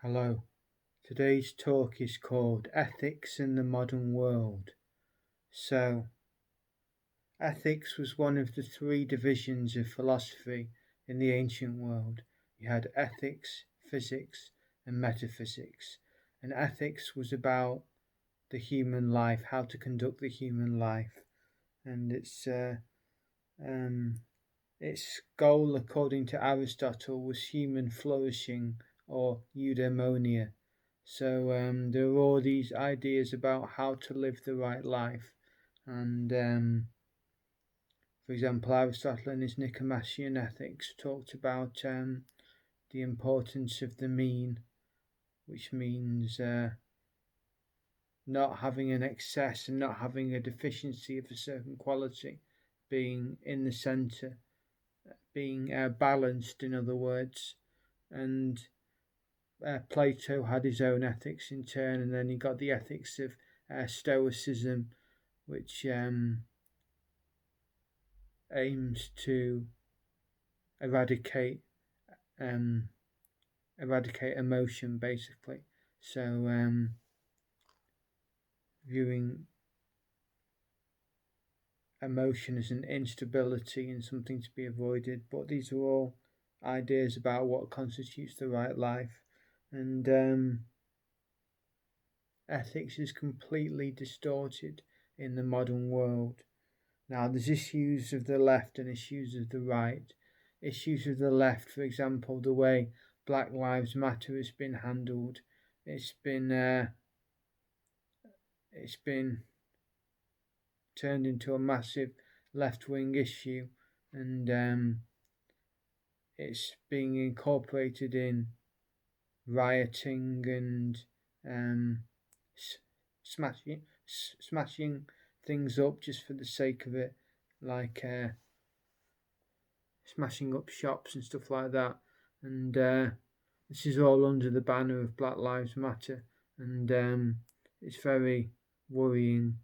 Hello. Today's talk is called Ethics in the Modern World. So, ethics was one of the three divisions of philosophy in the ancient world. You had ethics, physics, and metaphysics. And ethics was about the human life, how to conduct the human life. And its goal, according to Aristotle, was human flourishing or eudaimonia. So there are all these ideas about how to live the right life. And for example, Aristotle in his Nicomachean Ethics talked about the importance of the mean, which means not having an excess and not having a deficiency of a certain quality, being in the center, being balanced, in other words. And Plato had his own ethics in turn, and then he got the ethics of Stoicism, which aims to eradicate um, eradicate emotion, basically. So viewing emotion as an instability and something to be avoided. But these are all ideas about what constitutes the right life, and ethics is completely distorted in the modern world. Now, there's issues of the left and issues of the right. Issues of the left, for example, the way Black Lives Matter has been handled. It's been turned into a massive left-wing issue, and it's being incorporated in rioting and smashing things up just for the sake of it, like smashing up shops and stuff like that. And this is all under the banner of Black Lives Matter, and it's very worrying.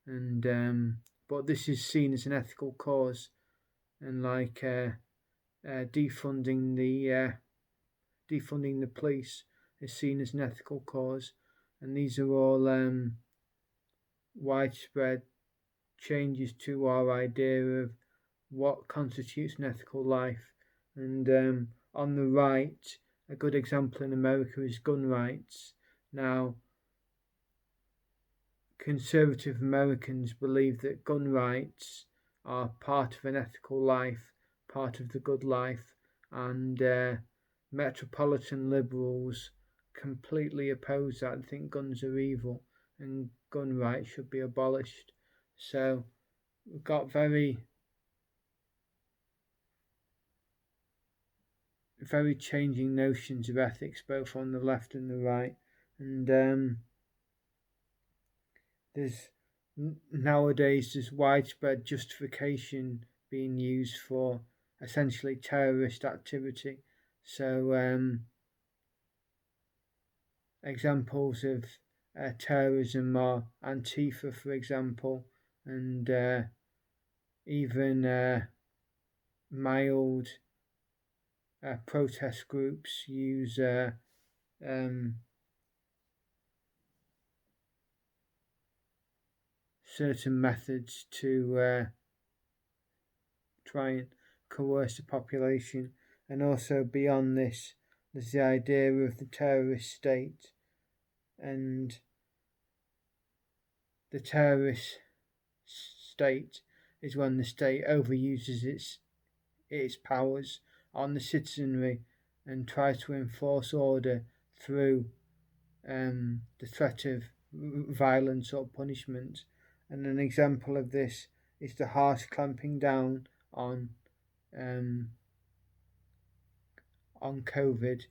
And but this is seen as an ethical cause, and like defunding the police is seen as an ethical cause, and these are all widespread changes to our idea of what constitutes an ethical life. And on the right, a good example in America is gun rights. Now, conservative Americans believe that gun rights are part of an ethical life, part of the good life, and metropolitan liberals completely oppose that and think guns are evil and gun rights should be abolished. So we've got very changing notions of ethics both on the left and the right, and there's widespread justification being used for essentially terrorist activity. So examples of terrorism are Antifa, for example, and even mild protest groups use certain methods to try and coerce the population. And also beyond this, there's the idea of the terrorist state, and the terrorist state is when the state overuses its powers on the citizenry and tries to enforce order through the threat of violence or punishment. And an example of this is the harsh clamping down um, on COVID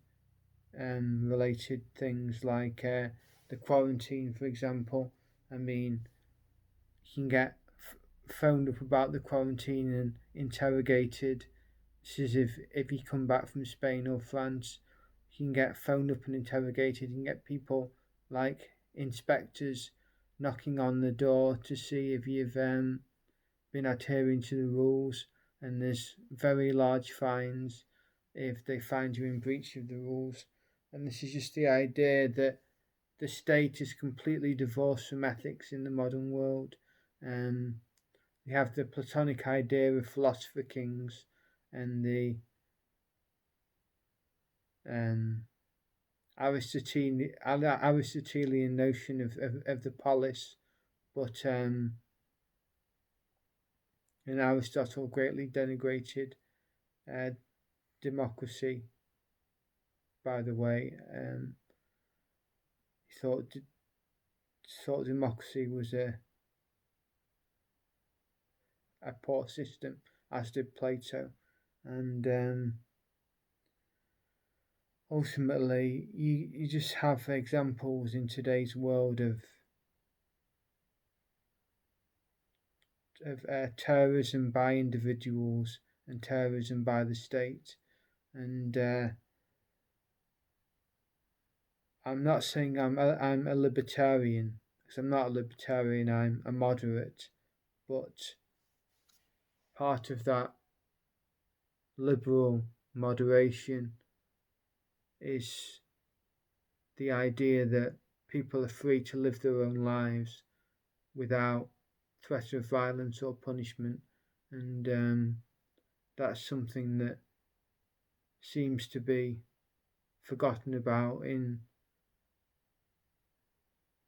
related things like the quarantine, for example. I mean, you can get phoned up about the quarantine and interrogated. This is if you come back from Spain or France, you can get phoned up and interrogated. You can get people like inspectors knocking on the door to see if you've been adhering to the rules, and there's very large fines if they find you in breach of the rules. And this is just the idea that the state is completely divorced from ethics in the modern world. Um, we have the Platonic idea of philosopher kings and the um, Aristotelian notion of the polis, but and Aristotle greatly denigrated uh, democracy. By the way, he thought democracy was a poor system, as did Plato, and ultimately, you just have examples in today's world of terrorism by individuals and terrorism by the state. And I'm not saying I'm a libertarian, because I'm not a libertarian. I'm a moderate, but part of that liberal moderation is the idea that people are free to live their own lives without threat of violence or punishment, and that's something that seems to be forgotten about in,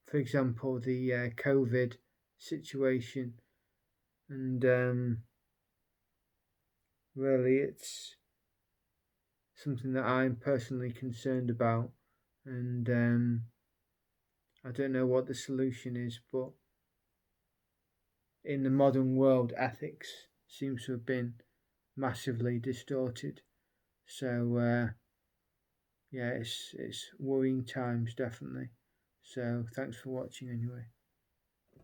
for example, the COVID situation, and really, it's something that I'm personally concerned about, and I don't know what the solution is, but in the modern world, ethics seems to have been massively distorted. So yeah, it's worrying times definitely. So thanks for watching anyway.